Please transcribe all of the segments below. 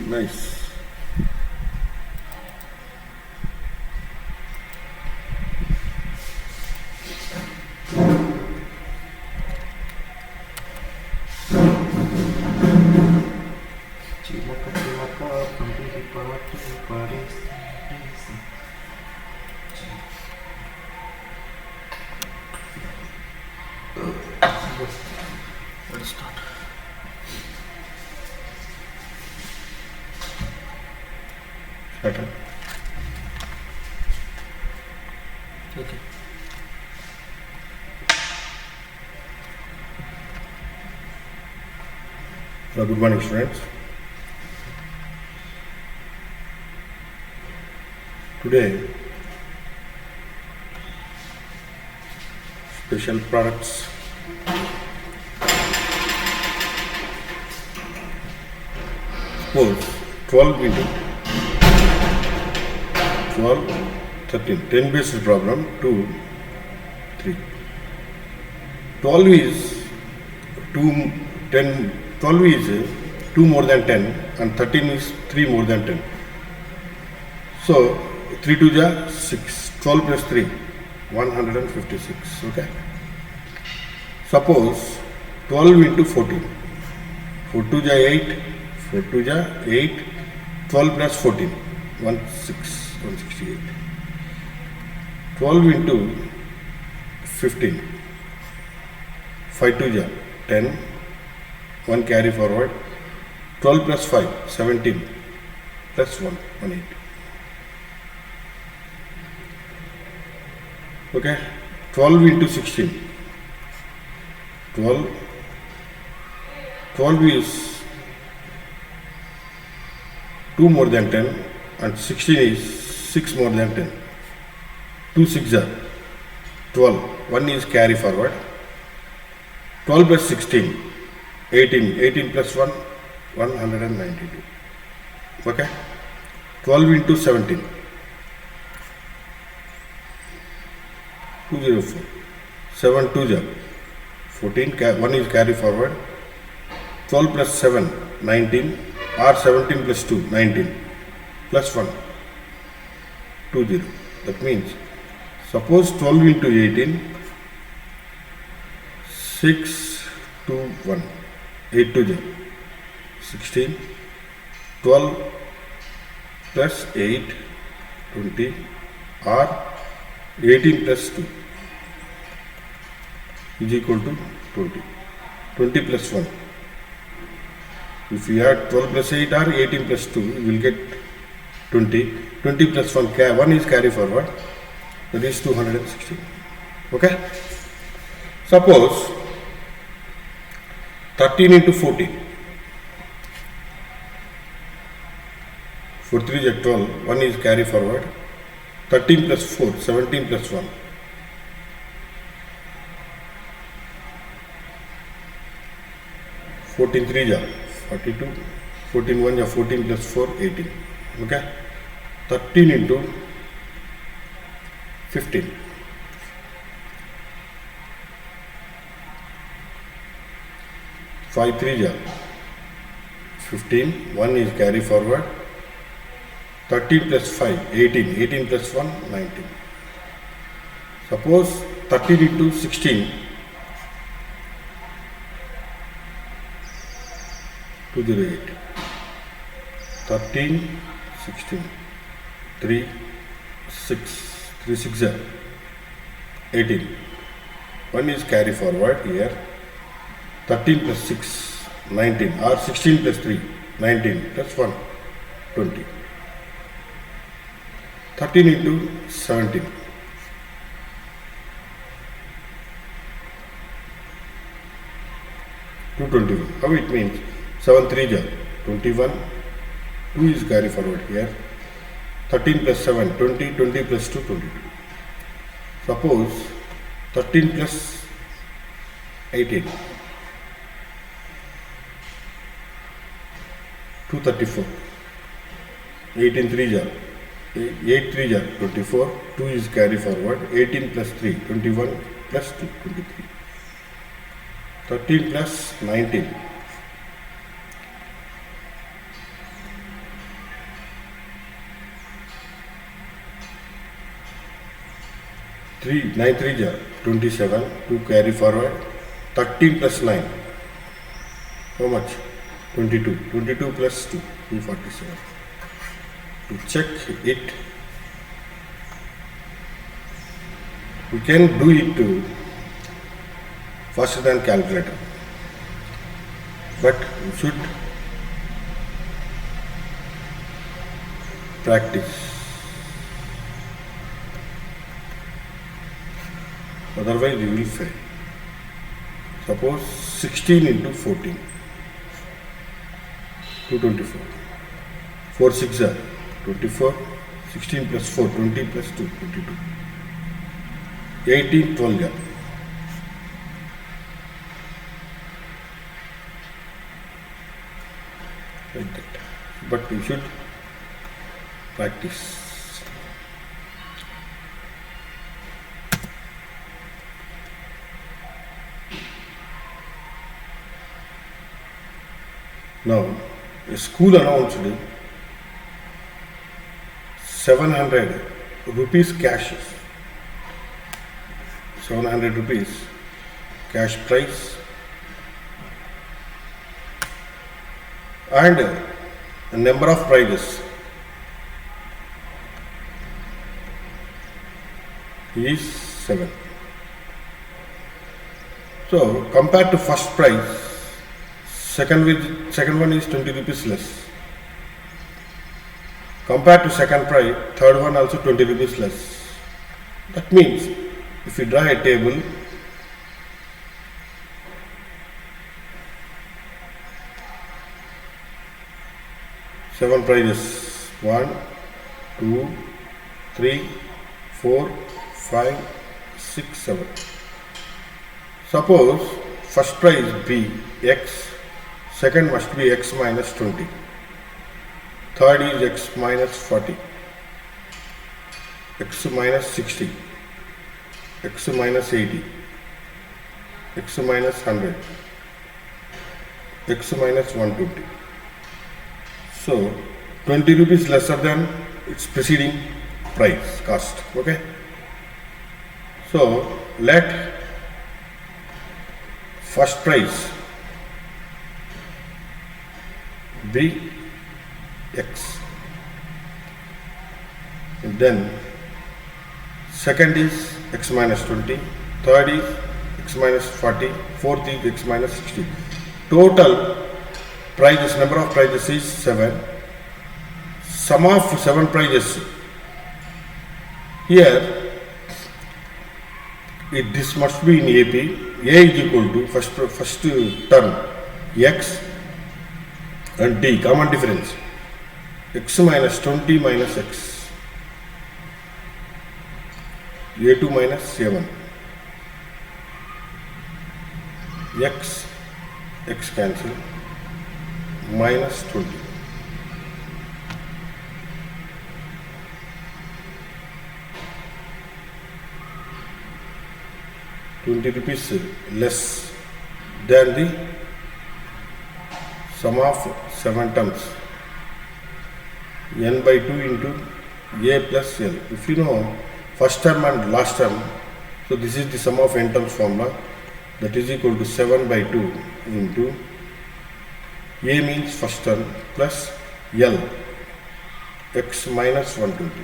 Nice. Chilaka chilaka pandiri paratu paris. Let's start. Better. Okay. Good morning, students. Today, special products. Suppose 12 into 12, 13, 10 based problem, 2, 3. 12 is 2, 10, 12 is 2 more than 10 and 13 is 3 more than 10. So 3 to the 6, 12 plus 3, 156, okay. Suppose 12 into 14, 4 to the 8, 4 to the 8, 12 plus 14, 168. 12 into 15, 5 to the 10, 1 carry forward, 12 plus 5, 17, plus 1, 180. Okay, 12 into 16, 12 is 2 more than 10 and 16 is 6 more than 10. 2 6 are 12, 1 is carry forward, 12 plus 16, 18, 18 plus 1, 192. Okay, 12 into 17, 204, 7 2 are 14, 1 is carry forward, 12 plus 7, 19, or 17 plus 2, 19, plus 1, 20. That means, suppose 12 into 18, 6 to 1, 8 to 0, 16, 12 plus 8, 20, or 18 plus 2 is equal to 20. 20 plus 1. If you add 12 plus 8 or 18 plus 2, you will get 20. 20 plus 1, 1 is carry forward, that is 216. Okay? Suppose 13 into 14. 4 3 is 12, 1 is carry forward, 13 plus 4, 17 plus 1. 14 3 is 42, 14 1 is 14 plus 4, 18. Okay? 13 into 15. 5 3 is 15, 1 is carry forward, 13 plus 5, 18, 18 plus 1, 19. Suppose 13 into 16, 208. 13, 16, 3, 6, 3 6 are 18. 1 is carry forward here, 13 plus 6, 19, or 16 plus 3, 19, plus 1, 20. 13 into 17. 221. How it means? 7 3 is 21. 2 is carry forward here. 13 plus 7, 20. 20 plus 2, 22. Suppose 13 plus 18. 234. 18 3 is 8 3 is 24. 2 is carry forward. 18 plus 3, 21 plus 2, 23. 13 plus 19. 9 3 ja 27, to carry forward. 13 plus 9, how much? 22. 22 plus 2, 247. To check it, we can do it faster than calculator, but we should practice. Otherwise you will fail. Suppose 16 into 14, 224. 4 6 are 24, 16 plus 4, 20 plus 2, 22. 18 12 are. Like that. But you should practice. Now, a school announced 700 rupees cash. 700 rupees cash prize and a number of prizes is 7. So, compared to first prize, second one is 20 rupees less. Compared to second prize, third one also 20 rupees less. That means if you draw a table, seven prizes, 1, 2, 3, 4, 5, 6, 7. Suppose first prize be X, second must be X minus 20, third is X minus 40, X minus 60, X minus 80, X minus 100, X minus 120. So 20 rupees lesser than its preceding price cost. Okay. So let first price be X, and then second is X minus 20, third is X minus 40, fourth is X minus 60. Total prizes, number of prizes is 7. Sum of 7 prizes. Here this must be in AP. A is equal to first term X and D, common difference, X minus 20 minus X, A2 minus 7, X cancel, minus 20. ₹20 less than the sum of 7 terms, n by 2 into a plus l. If you know first term and last term, so this is the sum of n terms formula, that is equal to 7 by 2 into a means first term plus l, x minus 120.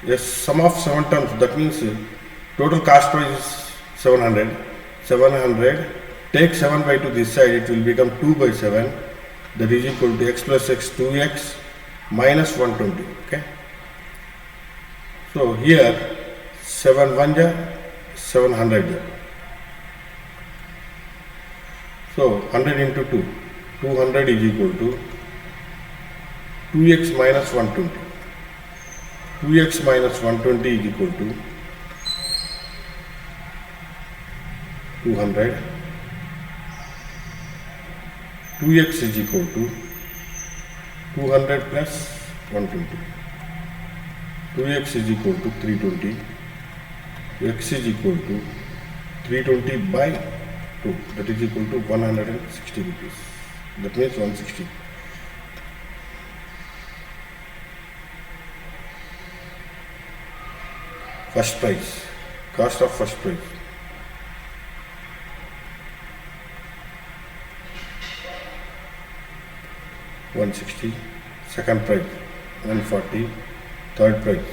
Yes, sum of 7 terms, that means total cost price is 700. 700, take 7 by 2 this side, it will become 2 by 7, that is equal to x plus x, 2x minus 120. Okay. So here 7 1 ja 700 ja. So 100 into 2, 200 is equal to 2x minus 120. 2x minus 120 is equal to 200. 2x is equal to 200 plus 120. 2x is equal to 320. X is equal to 320 by 2, that is equal to 160 rupees. That means 160. first price, cost of first price. $160, second price $140, third price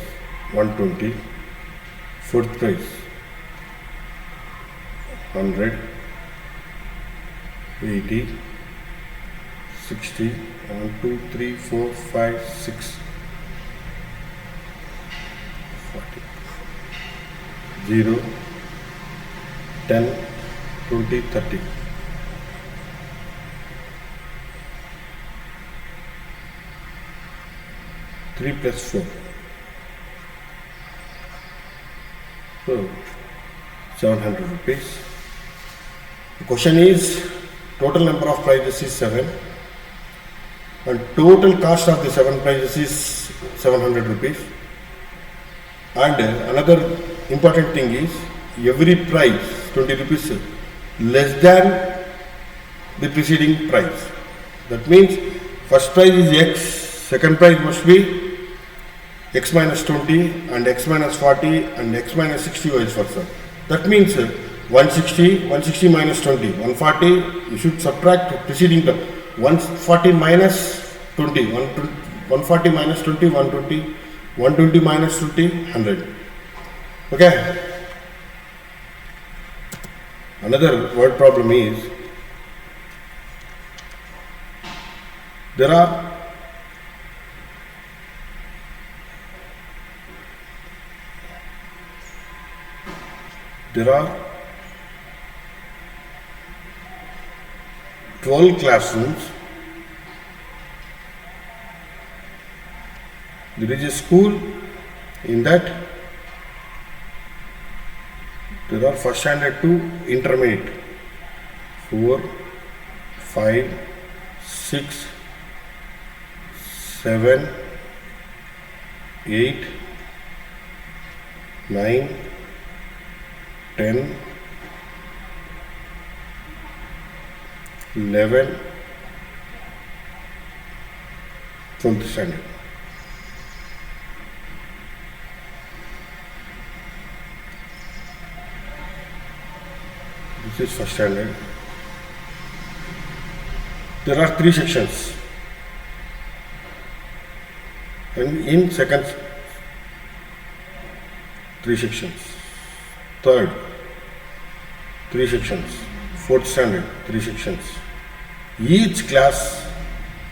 $120, fourth price $100, $80, $60, 1, 2, 3, 4, 5, 6, 40, 0, 10, 20, 30. 3 plus 4. So 700 rupees. The question is total number of prizes is 7 and total cost of the 7 prizes is 700 rupees. And another important thing is every prize 20 rupees less than the preceding price. That means first prize is X, second prize must be X minus 20 and X minus 40 and X minus 60 vice versa. That means 160 minus 20, 140, you should subtract preceding term. 140 minus 20, 140 minus 20, 120, 120 minus 20, 100. Okay. Another word problem is there are 12 classrooms. There is a school in that there are first standard to intermediate 4, 5, 6, 7, 8, 9, 10, 11, 12th standard. This is first standard. There are 3 sections. And in second, 3 sections. Third, 3 sections. Fourth standard, 3 sections. Each class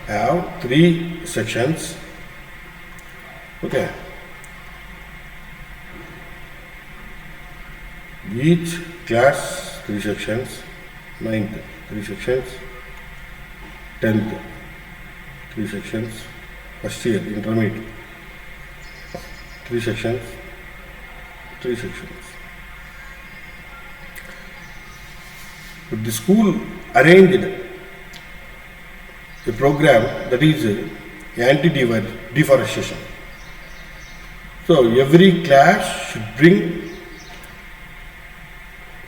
have 3 sections. Okay. Each class 3 sections. 9th 3 sections. 10th 3 sections. First year intermediate 3 sections. 3 sections. But the school arranged a program that is anti-deforestation. So every class should bring,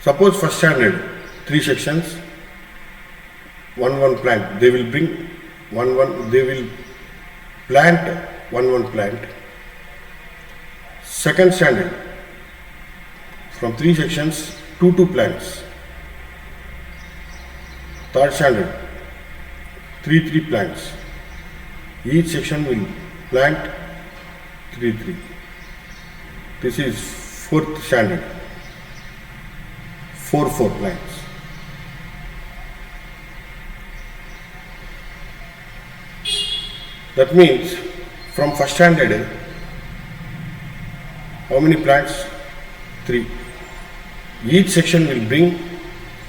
suppose first standard 3 sections, one plant. They will bring they will plant one plant. Second standard from 3 sections, 2 plants. Third standard, 3 plants. Each section will plant 3. This is 4th standard, 4 plants. That means from first standard, how many plants? 3. Each section will bring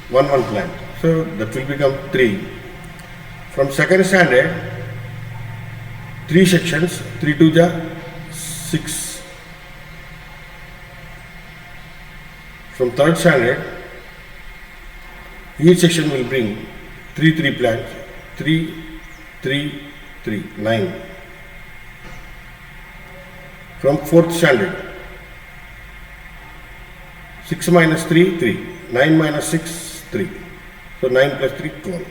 one plant. So that will become 3. From second standard, 3 sections, 3 to the 6. From third standard, each section will bring 3 plants, 3, 9. From fourth standard, 6 minus 3, 3. 9 minus 6, 3. So 9 plus 3, 12.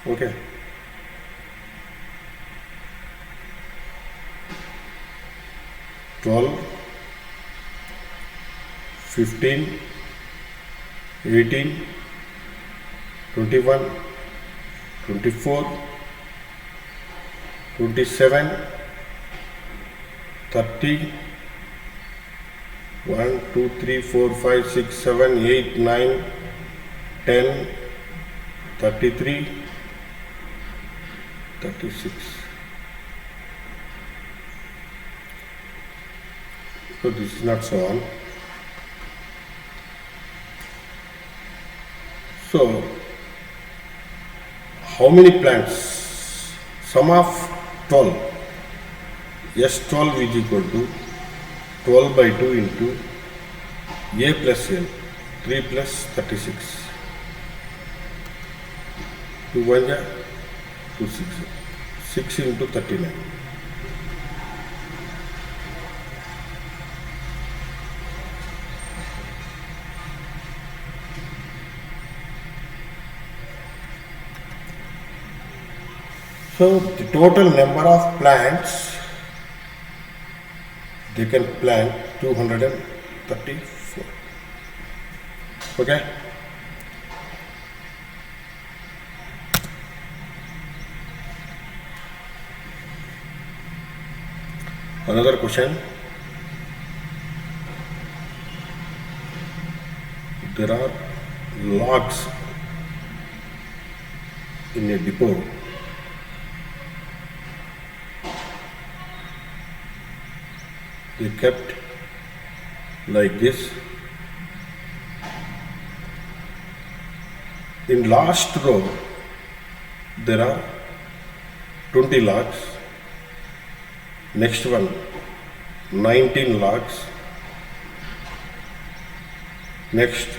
Okay. 12, 15, 18, 21, 24, 27, 30, 1, 2, 3, 4, 5, 6, 7, 8, 9, 10, 33, 36. So this is not so on. So how many plants? Sum of 12. S12 is equal to 12 by 2 into A plus L, 3 plus 36. 2 1 ja, 2 6. 6 into 39. So the total number of plants they can plant 234. Okay. Another question. There are logs in a depot. They kept like this. In last row, there are 20 logs. Next one, 19 logs. Next,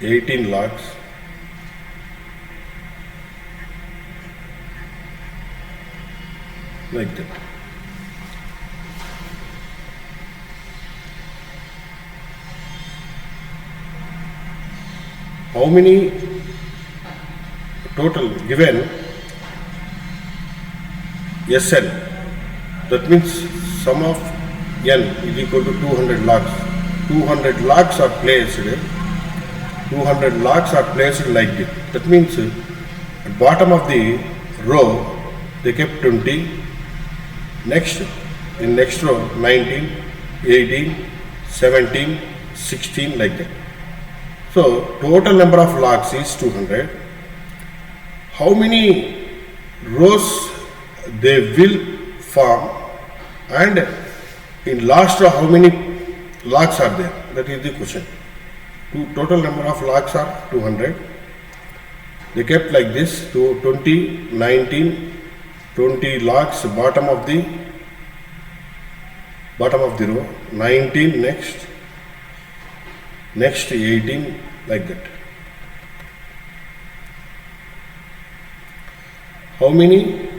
18 logs. Like that. How many total given SN? That means sum of N is equal to 200 logs. 200 logs are placed. 200 logs are placed like this. That means at bottom of the row they kept 20. Next, in next row 19, 18, 17, 16 like that. So total number of logs is 200. How many rows they will form, and in last row how many logs are there? That is the question. Total number of logs are 200. They kept like this to 20, 19, 20 logs bottom of the row, 19 next 18 like that. How many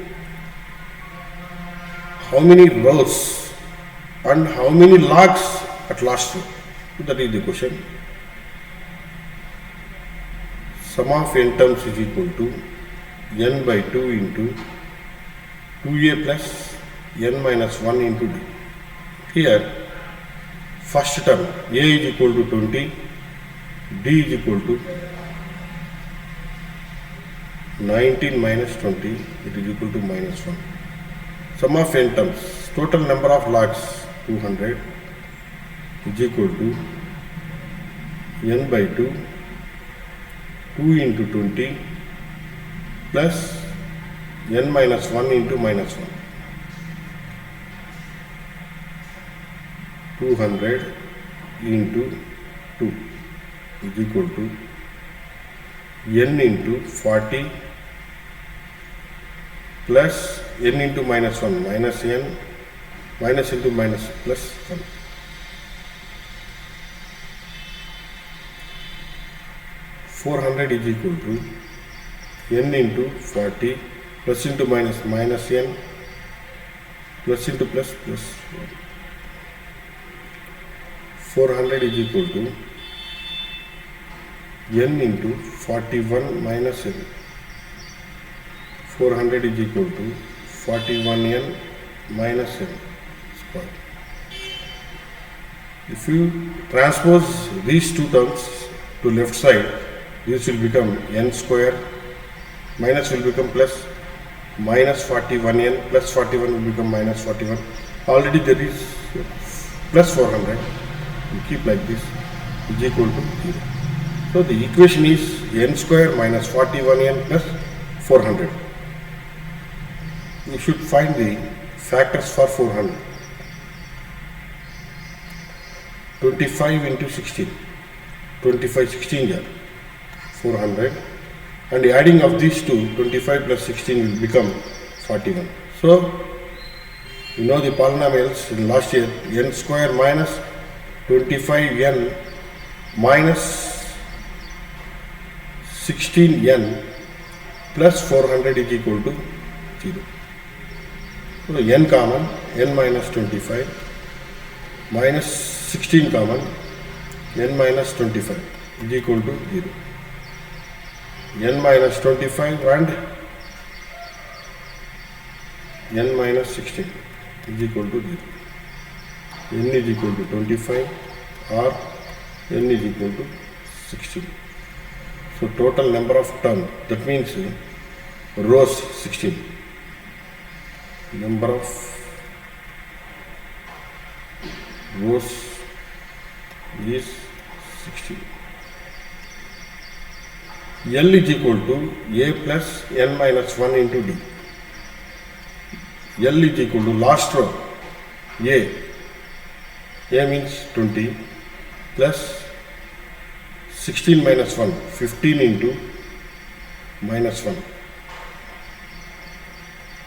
rows and how many logs at last row? That is the question. Sum of n terms is equal to n by 2 into 2a plus n minus 1 into d. Here first term a is equal to 20, d is equal to 19 minus 20, it is equal to minus 1. Sum of n terms, total number of logs 200 is equal to n by 2, 2 into 20 plus n minus 1 into minus 1. 200 into 2 is equal to n into 40 plus n into minus 1 minus n minus into minus plus 1. 400 is equal to n into 40 plus into minus minus n plus into plus plus 1. 400 is equal to n into 41 minus n. 400 is equal to 41n minus n square. If you transpose these two terms to left side, this will become n square, minus will become plus, minus 41n, plus 41 will become minus 41. Already there is plus 400. You keep like this, is equal to 0. So the equation is n square minus 41n plus 400. You should find the factors for 400. 25 into 16. 25 16 are 400. And the adding of these two, 25 plus 16 will become 41. So, you know the polynomials in last year, n square minus 25n minus 16n plus 400 is equal to 0. So, n common, n minus 25 minus 16 common, n minus 25 is equal to 0. N minus 25 and n minus 16 is equal to 0. N is equal to 25 or n is equal to 16. So total number of terms, that means rows 16. Number of rows is 16. L is equal to A plus n minus 1 into D. L is equal to last row A. A means 20 plus 16 minus 1, 15 into minus 1.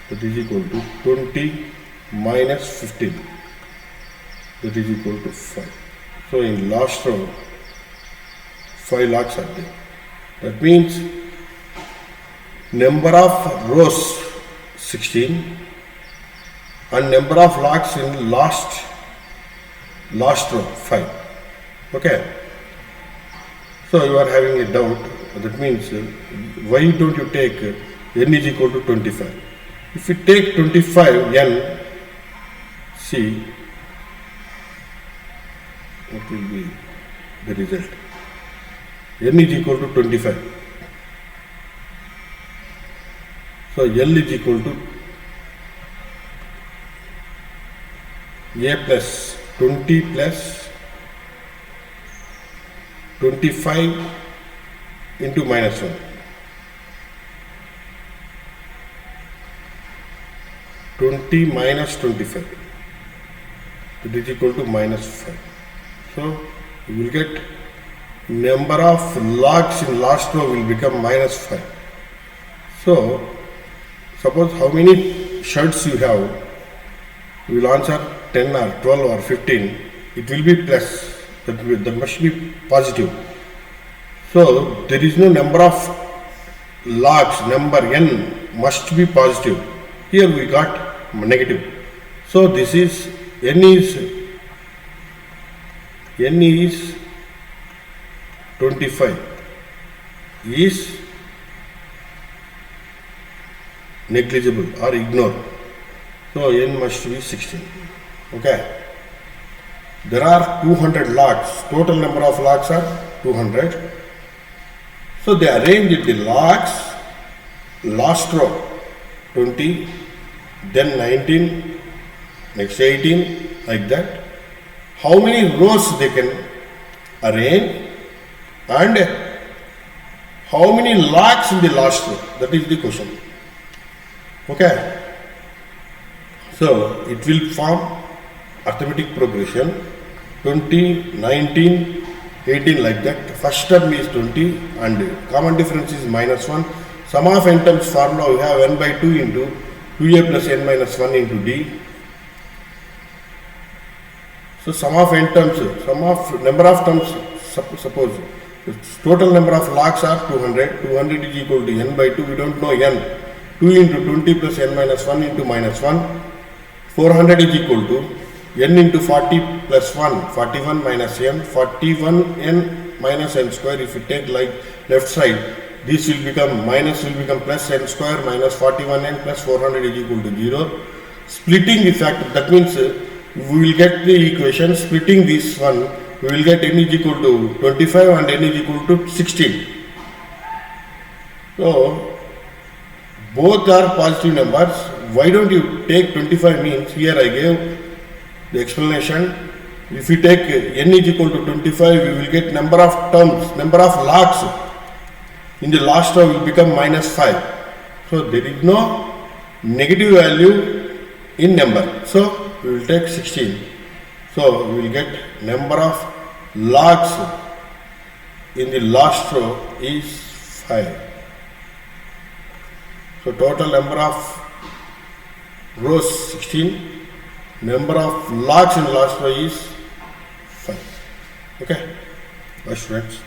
That is equal to 20 minus 15. That is equal to 5. So in last row, 5 logs are there. That means number of rows 16 and number of logs in last row 5. Okay. So you are having a doubt. That means why don't you take n is equal to 25? If you take 25 n, see what will be the result. N is equal to 25. So L is equal to A plus 20 plus 25 into minus 1. 20 minus 25. That is equal to minus 5. So you will get number of logs in last row will become minus 5. So suppose how many shirts you have, you will answer 10 or 12 or 15, it will be plus, that must be positive. So there is no number of logs, number n must be positive. Here we got negative. So this is n is 25 is negligible or ignored. So n must be 16. Okay. There are 200 logs. Total number of logs are 200. So they arranged the logs, last row 20, then 19, next 18, like that. How many rows they can arrange and how many logs in the last row? That is the question. Okay. So it will form arithmetic progression 20, 19, 18 like that. First term is 20 and common difference is minus 1. Sum of n terms formula we have n by 2 into 2a plus n minus 1 into d. So sum of n terms, sum of number of terms, suppose total number of logs are 200. 200 is equal to n by 2. We don't know n. 2 into 20 plus n minus 1 into minus 1. 400 is equal to n into 40 plus 1, 41 minus n, 41n minus n square. If you take like left side, this will become minus will become plus n square minus 41n plus 400 is equal to 0. Splitting the factor, that means we will get the equation splitting this one. We will get n is equal to 25 and n is equal to 16. So both are positive numbers. Why don't you take 25 means here I gave the explanation. If you take n is equal to 25, you will get number of terms, number of logs. In the last term will become minus 5. So there is no negative value in number. So we will take 16. So we will get number of logs in the last row is 5. So total number of rows 16. Number of logs in last row is 5. Okay, bye students.